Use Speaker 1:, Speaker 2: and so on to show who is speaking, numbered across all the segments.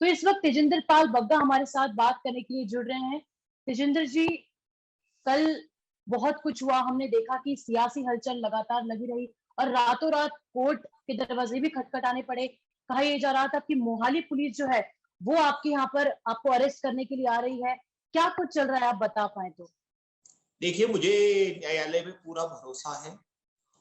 Speaker 1: तो इस वक्त तेजिंदर पाल बग्गा हमारे साथ बात करने के लिए जुड़ रहे हैं। तेजिंदर जी, कल बहुत कुछ हुआ, हमने देखा कि सियासी हलचल लगातार लगी रही और रातों रात कोर्ट के दरवाजे भी खटखटाने पड़े। कहा यह जा रहा था कि मोहाली पुलिस जो है वो आपके यहाँ पर आपको अरेस्ट करने के लिए आ रही है। क्या कुछ चल रहा है, आप बता पाए तो।
Speaker 2: देखिए, मुझे न्यायालय पे पूरा भरोसा है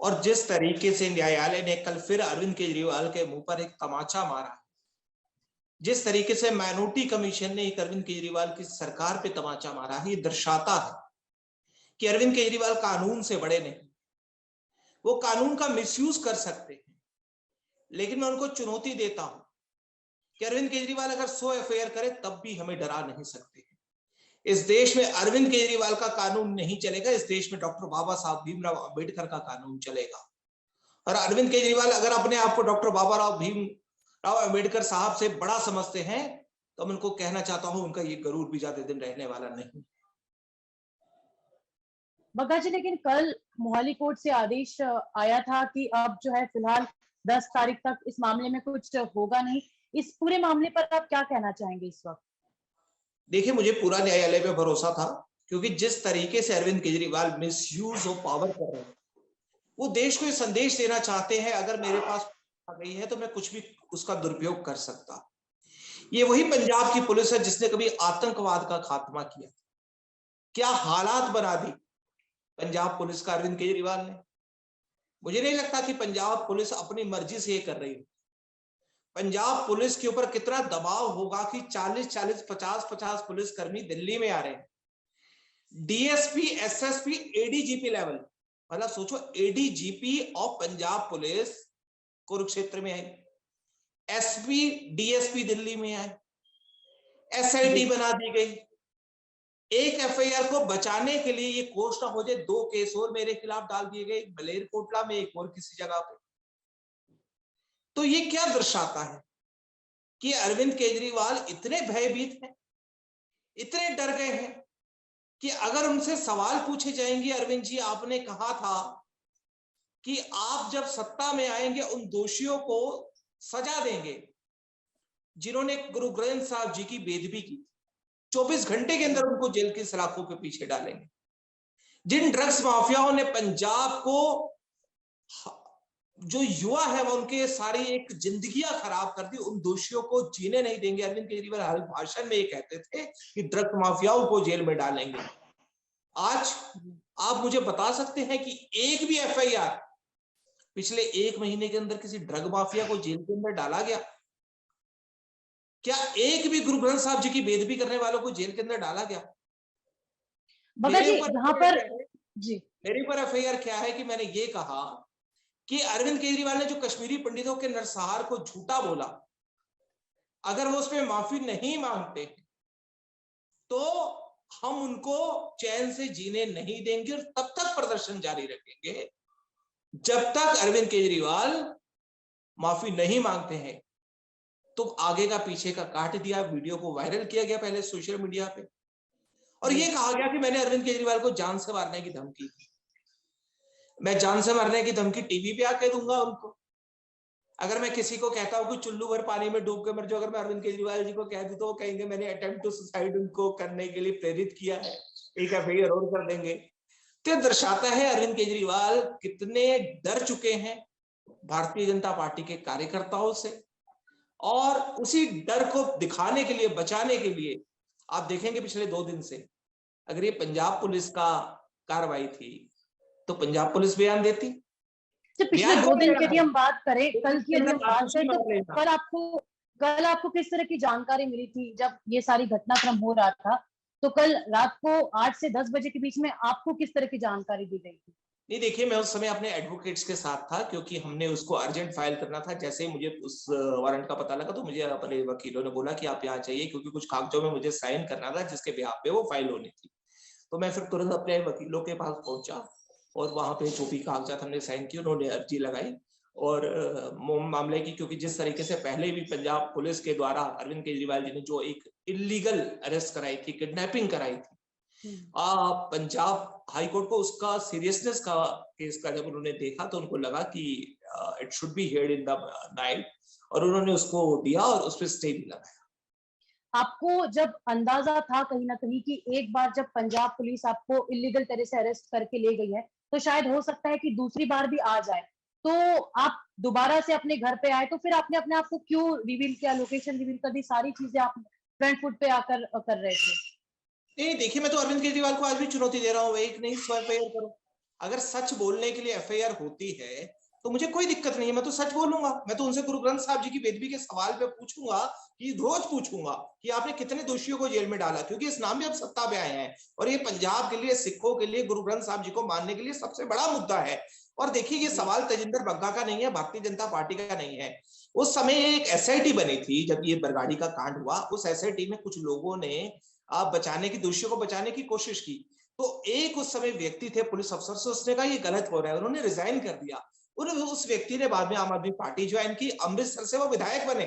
Speaker 2: और जिस तरीके से न्यायालय ने कल फिर अरविंद केजरीवाल के मुंह पर एक तमाचा मारा, जिस तरीके से माइनॉरिटी कमीशन ने एक अरविंद केजरीवाल की सरकार पे तमाचा मारा है, ये दर्शाता है कि अरविंद केजरीवाल कानून से बड़े नहीं। वो कानून का मिसयूज कर सकते हैं, लेकिन मैं उनको चुनौती देता हूं कि अरविंद केजरीवाल अगर 100 एफआईआर करे तब भी हमें डरा नहीं सकते। इस देश में अरविंद केजरीवाल का कानून नहीं चलेगा, इस देश में डॉक्टर बाबा साहब भीमराव अंबेडकर का कानून चलेगा। और अरविंद केजरीवाल अगर अपने आप को डॉक्टर बाबा भीमराव अंबेडकर साहब से बड़ा समझते हैं तो मैं उनको कहना चाहता हूं, उनका ये गरूर भी ज्यादा दिन रहने वाला नहीं।
Speaker 1: बग्गा जी, लेकिन कल मोहाली कोर्ट से आदेश आया था कि अब जो है फिलहाल 10 तारीख तक इस मामले में कुछ होगा नहीं। इस पूरे मामले पर आप क्या कहना चाहेंगे इस वक्त?
Speaker 2: देखिए, मुझे पूरा न्यायालय पे भरोसा था, क्योंकि जिस तरीके से Arvind Kejriwal misuse of power कर रहे हैं, वो देश को ये संदेश देना चाहते हैं अगर मेरे पास आ गई है तो मैं कुछ भी उसका दुरुपयोग कर सकता। ये वही पंजाब की पुलिस है जिसने कभी आतंकवाद का खात्मा किया। क्या हालात बना दी पंजाब पुलिस का अरविंद केजरीवाल ने। मुझे नहीं लगता कि पंजाब पुलिस अपनी मर्जी से ये कर रही है। पंजाब पुलिस के ऊपर कितना दबाव होगा कि 40-40, 50-50 पुलिसकर्मी दिल्ली में आ रहे हैं। डीएसपी, एसएसपी, एडीजीपी लेवल, मतलब सोचो, ADGP of Punjab police Kurukshetra में आई, एसपी डीएसपी दिल्ली में आए, एसआईटी बना दी गई। एक एफआईआर को बचाने के लिए ये कोर्ट ना हो जाए, 2 केस और मेरे खिलाफ डाल दिए गए, मलेरकोटला में, एक और किसी जगह पे। तो ये क्या दर्शाता है कि अरविंद केजरीवाल इतने भयभीत हैं, इतने डर गए हैं कि अगर उनसे सवाल पूछे जाएंगे, अरविंद जी आपने कहा था कि आप जब सत्ता में आएंगे उन दोषियों को सजा देंगे जिन्होंने गुरु ग्रंथ साहब जी की बेदबी की, 24 घंटे के अंदर उनको जेल की सलाखों के पीछे डालेंगे। जिन ड्रग्स माफियाओं ने पंजाब को, जो युवा है वो उनके सारी एक जिंदगियां खराब कर दी, उन दोषियों को जीने नहीं देंगे। अरविंद केजरीवाल हर भाषण में ये कहते थे कि ड्रग्स माफियाओं को जेल में डालेंगे। आज आप मुझे बता सकते हैं कि एक भी एफआईआर पिछले 1 महीने के अंदर किसी ड्रग माफिया को जेल के अंदर डाला गया? क्या एक भी गुरु ग्रंथ साहब जी की बेदबी करने वालों को जेल के अंदर डाला गया? मेरे ऊपर एफआईआर क्या है कि मैंने ये कहा कि अरविंद केजरीवाल ने जो कश्मीरी पंडितों के नरसंहार को झूठा बोला, अगर वो उसमें माफी नहीं मांगते तो हम उनको चैन से जीने नहीं देंगे और तब तक प्रदर्शन जारी रखेंगे जब तक अरविंद केजरीवाल माफी नहीं मांगते हैं। तो आगे का पीछे का काट दिया, वीडियो को वायरल किया गया पहले सोशल मीडिया पे, और ये कहा गया कि मैंने अरविंद केजरीवाल को जान से मारने की धमकी दी। मैं जान से मारने की धमकी टीवी पे आके दूंगा उनको? अगर मैं किसी को कहता हूं कि चुल्लू भर पानी में डूब के मर जाओ, अगर मैं अरविंद केजरीवाल जी को कह दूं तो वो कहेंगे मैंने अटेम्प्ट टू सुसाइड उनको करने के लिए प्रेरित किया है, एक एफआईआर और कर देंगे। तो दर्शाता है अरविंद केजरीवाल कितने डर चुके हैं भारतीय जनता पार्टी के कार्यकर्ताओं से, और उसी डर को दिखाने के लिए, बचाने के लिए आप देखेंगे पिछले 2 दिन से अगर ये पंजाब पुलिस का कार्रवाई थी तो पंजाब पुलिस बयान देती।
Speaker 1: तो पिछले 2 दिन की हम बात करें, कल की यदि हम बात करें तो कल आपको किस तरह की जानकारी मिली थी जब ये सारी घटनाक्रम हो रहा था? तो कल रात को 8 से 10 बजे के बीच में आपको किस तरह की जानकारी दी गई थी?
Speaker 2: नहीं, देखिए, मैं उस समय अपने एडवोकेट्स के साथ था, क्योंकि हमने उसको अर्जेंट फाइल करना था। जैसे ही मुझे उस वारंट का पता लगा तो मुझे अपने वकीलों ने बोला कि आप यहाँ चाहिए, क्योंकि कुछ कागजों में मुझे साइन करना था जिसके बिहाफ पे वो फाइल होनी थी। तो मैं फिर तुरंत अपने वकीलों के पास पहुंचा और वहां पे जो भी कागजात हमने साइन किए, उन्होंने अर्जी लगाई और मामले की, क्योंकि जिस तरीके से पहले भी पंजाब पुलिस के द्वारा अरविंद केजरीवाल जी ने जो एक इलीगल अरेस्ट कराई थी, किडनैपिंग कराई थी, पंजाब हाई कोर्ट को उसका सीरियसनेस का केस का जब उन्होंने देखा तो उनको लगा कि it should be heard in the night, और उन्होंने उसको दिया और उस पर स्टे भी लगाया।
Speaker 1: आपको जब अंदाजा था कहीं ना कहीं कि एक बार जब पंजाब पुलिस आपको इलीगल तरह से अरेस्ट करके ले गई है, तो शायद हो सकता है कि दूसरी बार भी आ जाए, तो आप दोबारा से अपने घर पे आए, तो फिर आपने अपने आप को क्यों रिवील किया, लोकेशन रिवील कर दी, सारी चीजें आप फ्रंट फुट पे आकर कर रहे थे?
Speaker 2: नहीं देखिए, मैं तो अरविंद केजरीवाल को आज भी चुनौती दे रहा हूँ, एक नहीं 100 एफआईआर करो। अगर सच बोलने के लिए एफआईआर होती है तो मुझे कोई दिक्कत नहीं है, मैं तो सच बोलूंगा। मैं तो उनसे गुरु ग्रंथ साहब जी की बेदबी के सवाल पे पूछूंगा, कि रोज पूछूंगा कि आपने कितने दोषियों को जेल में डाला, क्योंकि इस नाम भी अब सत्ता पे आए हैं और ये पंजाब के लिए, सिखों के लिए, गुरु ग्रंथ साहब जी को मानने के लिए सबसे बड़ा मुद्दा है। और देखिए, ये सवाल तेजिंदर बग्गा का नहीं है, भारतीय जनता पार्टी का नहीं है। उस समय एक एसआईटी बनी थी जब ये बरगाड़ी का कांड हुआ, उस एसआईटी में कुछ लोगों ने बचाने की, दोषियों को बचाने की कोशिश की। तो एक उस समय व्यक्ति थे पुलिस अफसर से, उसने कहा ये गलत हो रहा है, उन्होंने रिजाइन कर दिया। उस व्यक्ति ने बाद में आम आदमी पार्टी ज्वाइन की, अमृतसर से वो विधायक बने,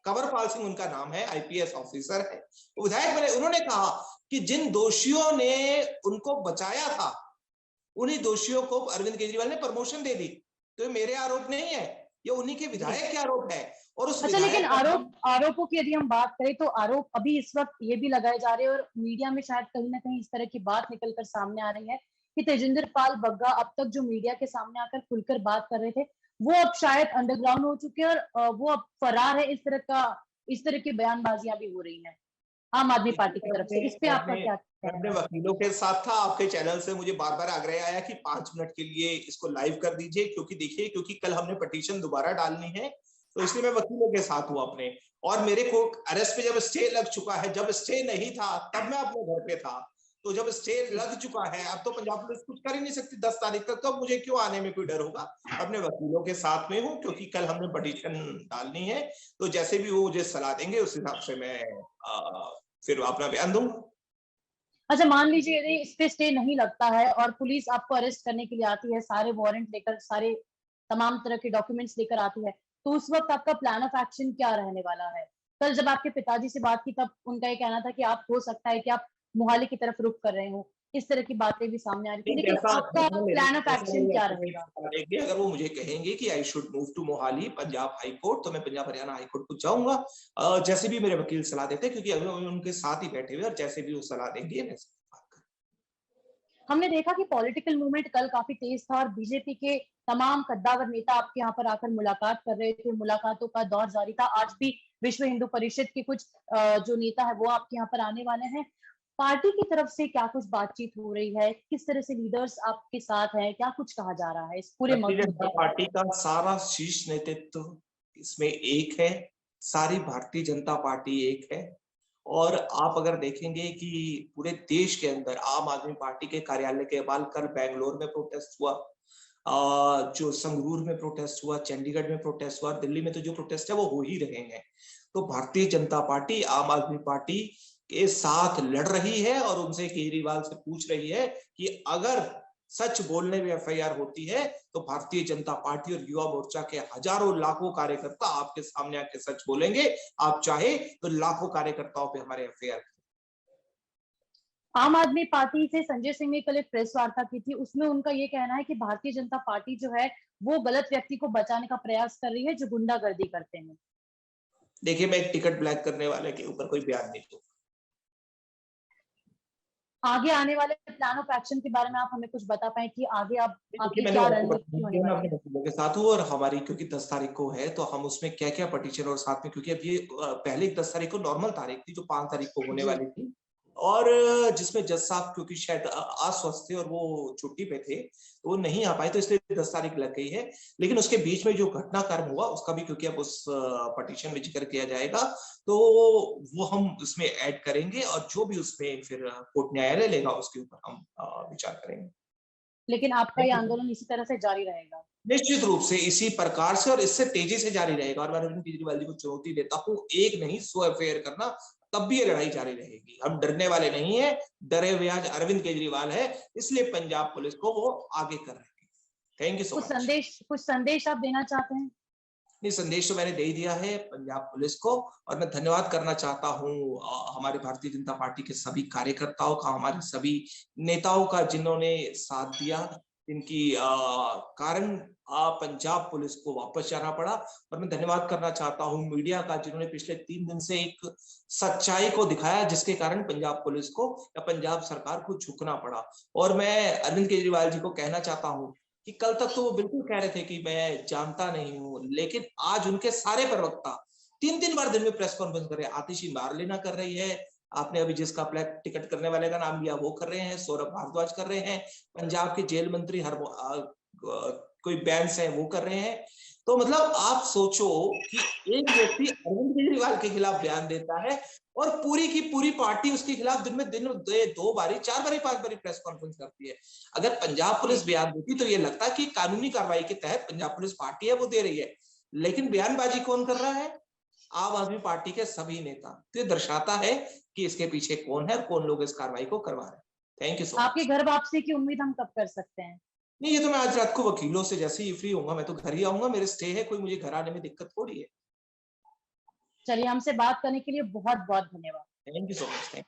Speaker 2: कंवरपाल सिंह उनका नाम है, आईपीएस ऑफिसर है, वो विधायक बने। उन्होंने कहा कि जिन दोषियों ने उनको बचाया था, उन्हीं दोषियों को अरविंद केजरीवाल ने प्रमोशन दे दी। तो ये मेरे आरोप नहीं है, ये उन्हीं के विधायक के आरोप है। और उस
Speaker 1: अच्छा, लेकिन
Speaker 2: विधायक
Speaker 1: आरोपों की यदि हम बात करें, तो आरोप अभी इस वक्त ये भी लगाए जा रहे हैं और मीडिया में शायद कहीं ना कहीं इस तरह की बात निकलकर सामने आ रही है कि तेजिंदर पाल बग्गा अब तक जो मीडिया के सामने आकर खुलकर बात कर रहे थे, वो अब शायद अंडरग्राउंड हो चुके हैं और वो अब फरार है। इस तरह की बयानबाजियां भी हो रही हैं आम आदमी पार्टी की तरफ से। इस पे आपका क्या
Speaker 2: अपने
Speaker 1: कहना है?
Speaker 2: वकीलों के साथ था, आपके चैनल से मुझे बार बार आग्रह आया कि 5 मिनट के लिए इसको लाइव कर दीजिए, क्योंकि देखिए, क्योंकि कल हमने पिटीशन दोबारा डालनी है, तो इसलिए मैं वकीलों के साथ हूँ अपने। और मेरे को अरेस्ट पे जब स्टे लग चुका है, जब स्टे नहीं था तब मैं अपने घर पे था, तो जब स्टे लग चुका है अब तो पंजाब पुलिस कुछ कर ही नहीं सकती 10 तारीख तक, तो अब मुझे क्यों आने में कोई डर होगा। अपने वकीलों के साथ में हूँ, क्योंकि कल हमने पिटीशन डालनी है, तो जैसे भी वो मुझे सलाह देंगे उस हिसाब से मैं फिर अपना बयान दूंगा।
Speaker 1: अच्छा, मान लीजिए यदि इस पे स्टे नहीं लगता है और पुलिस आपको अरेस्ट करने के लिए आती है, सारे वारंट लेकर, सारे तमाम तरह के डॉक्यूमेंट्स लेकर आती है, तो उस वक्त आपका प्लान ऑफ एक्शन क्या रहने वाला है? कल जब आपके पिताजी से बात की, तब उनका ये कहना था कि आप, हो सकता है कि आप मोहाली की तरफ रुख कर रहे हो, इस तरह की बातें भी सामने आ रही थी, लेकिन आपका प्लान ऑफ एक्शन क्या रहेगा?
Speaker 2: अगर वो मुझे कहेंगे कि I should move to Mohali Punjab high court, तो मैं पंजाब हरियाणा हाई कोर्ट को जाऊंगा, जैसे भी मेरे वकील सलाह देते हैं, क्योंकि अभी उनके साथ ही बैठे हुए, और जैसे भी वो सलाह देंगे मैं
Speaker 1: हमने देखा कि पॉलिटिकल मूवमेंट कल काफी तेज था और बीजेपी के तमाम कद्दावर नेता आपके यहाँ पर आकर मुलाकात कर रहे थे, मुलाकातों का दौर जारी था। आज भी विश्व हिंदू परिषद के कुछ जो नेता है वो आपके यहाँ पर आने वाले हैं। पार्टी की तरफ से क्या कुछ बातचीत हो रही है? किस तरह से लीडर्स आपके साथ हैं? क्या कुछ कहा जा रहा है इस पूरे
Speaker 2: भारतीय जनता
Speaker 1: मुद्दे?
Speaker 2: पार्टी का सारा शीर्ष नेतृत्व इसमें एक है, सारी भारतीय जनता पार्टी एक है। और आप अगर देखेंगे कि पूरे देश के अंदर आम आदमी पार्टी के कार्यालय के बाहर कल बेंगलोर में प्रोटेस्ट हुआ, जो संगरूर में प्रोटेस्ट हुआ, चंडीगढ़ में प्रोटेस्ट हुआ, दिल्ली में तो जो प्रोटेस्ट है वो हो ही रहे हैं। तो भारतीय जनता पार्टी आम आदमी पार्टी के साथ लड़ रही है और उनसे केजरीवाल से पूछ रही है कि अगर सच बोलने में एफआईआर होती है तो भारतीय जनता पार्टी और युवा मोर्चा के हजारों लाखों कार्यकर्ता आपके सामने आके सच बोलेंगे। आप चाहे तो लाखों कार्यकर्ताओं पे हमारे एफआईआर।
Speaker 1: आम आदमी पार्टी से संजय सिंह ने कल एक प्रेस वार्ता की थी, उसमें उनका ये कहना है कि भारतीय जनता पार्टी जो है वो गलत व्यक्ति को बचाने का प्रयास कर रही है जो गुंडागर्दी करते हैं।
Speaker 2: देखिए, मैं एक टिकट ब्लैक करने वाले के ऊपर कोई बयान नहीं दूंगा।
Speaker 1: आगे आने वाले प्लान ऑफ एक्शन के बारे में आप हमें कुछ बता पाए कि आगे आप आपकी
Speaker 2: मैंने
Speaker 1: क्या
Speaker 2: आपको
Speaker 1: रणनीति होने
Speaker 2: मैं
Speaker 1: वाली
Speaker 2: अपने
Speaker 1: है?
Speaker 2: वकीलों के साथ हूँ, और हमारी क्योंकि 10 तारीख को है, तो हम उसमें क्या क्या पटिशन, और साथ में क्योंकि अब ये पहले 10 तारीख को नॉर्मल तारीख थी जो 5 तारीख को होने
Speaker 1: जी।
Speaker 2: वाली थी, और जिसमें जज साहब क्योंकि शायद अस्वस्थ थे और वो छुट्टी पे थे, तो वो नहीं आ पाए, तो इसलिए 10 तारीख लग गई है। लेकिन उसके बीच में जो घटनाक्रम हुआ उसका भी क्योंकि अब उस पटिशन में जिक्र किया जाएगा, तो वो हम उसमें ऐड करेंगे, और जो भी उसमें फिर कोर्ट न्यायालय लेगा उसके ऊपर हम विचार करेंगे।
Speaker 1: लेकिन आपका ये आंदोलन इसी तरह से जारी रहेगा?
Speaker 2: निश्चित रूप से इसी प्रकार से और इससे तेजी से जारी रहेगा, और मैं अरविंद केजरीवाल जी को चुनौती देता हूँ, एक नहीं 100 एफआईआर करना, तब भी ये लड़ाई जारी रहेगी। हम डरने वाले नहीं है, डरे हुए आज अरविंद केजरीवाल है, इसलिए पंजाब पुलिस को वो आगे कर रहे हैं। Thank you so much.
Speaker 1: कुछ संदेश आप देना चाहते हैं?
Speaker 2: नहीं, संदेश तो मैंने दे ही दिया है पंजाब पुलिस को, और मैं धन्यवाद करना चाहता हूँ हमारे भारतीय जनता पार्टी के सभी कार्यकर्ताओं का, हमारे सभी नेताओं का, जिन्होंने साथ दिया। जिनकी कारण पंजाब पुलिस को वापस जाना पड़ा। और मैं धन्यवाद करना चाहता हूं मीडिया का, जिन्होंने पिछले 3 दिन से एक सच्चाई को दिखाया, जिसके कारण पंजाब पुलिस को या पंजाब सरकार को झुकना पड़ा। और मैं अरविंद केजरीवाल जी को कहना चाहता हूं कि कल तक तो वो बिल्कुल कह रहे थे कि मैं जानता नहीं हूं, लेकिन आज उनके सारे प्रवक्ता 3 बार दिन में प्रेस कॉन्फ्रेंस कर रहे हैं। आतिशी मारलेना कर रही है, आपने अभी जिसका ब्लैक टिकट करने वाले का नाम लिया वो कर रहे हैं, सौरभ भारद्वाज कर रहे हैं, पंजाब के जेल मंत्री कोई बैंस है वो कर रहे हैं। तो मतलब आप सोचो कि एक व्यक्ति अरविंद केजरीवाल के खिलाफ बयान देता है और पूरी की पूरी पार्टी उसके खिलाफ दिन में 2 बारी 4 बारी 5 बारी प्रेस कॉन्फ्रेंस करती है। अगर पंजाब पुलिस बयान देती तो ये लगता कि कानूनी कार्रवाई के तहत पंजाब पुलिस पार्टी है वो दे रही है, लेकिन बयानबाजी कौन कर रहा है? आम आदमी पार्टी के सभी नेता। तो ये दर्शाता है कि इसके पीछे कौन है, कौन लोग इस कार्रवाई को करवा रहे हैं। Thank you so much.
Speaker 1: आपके घर वापसी की उम्मीद हम कब कर सकते हैं?
Speaker 2: नहीं, ये तो मैं आज रात को वकीलों से जैसे ही फ्री होऊंगा मैं तो घर ही आऊंगा, मेरे स्टे है, कोई मुझे घर आने में दिक्कत थोड़ी है।
Speaker 1: चलिए, हमसे बात करने के लिए बहुत बहुत धन्यवाद।
Speaker 2: Thank you so much.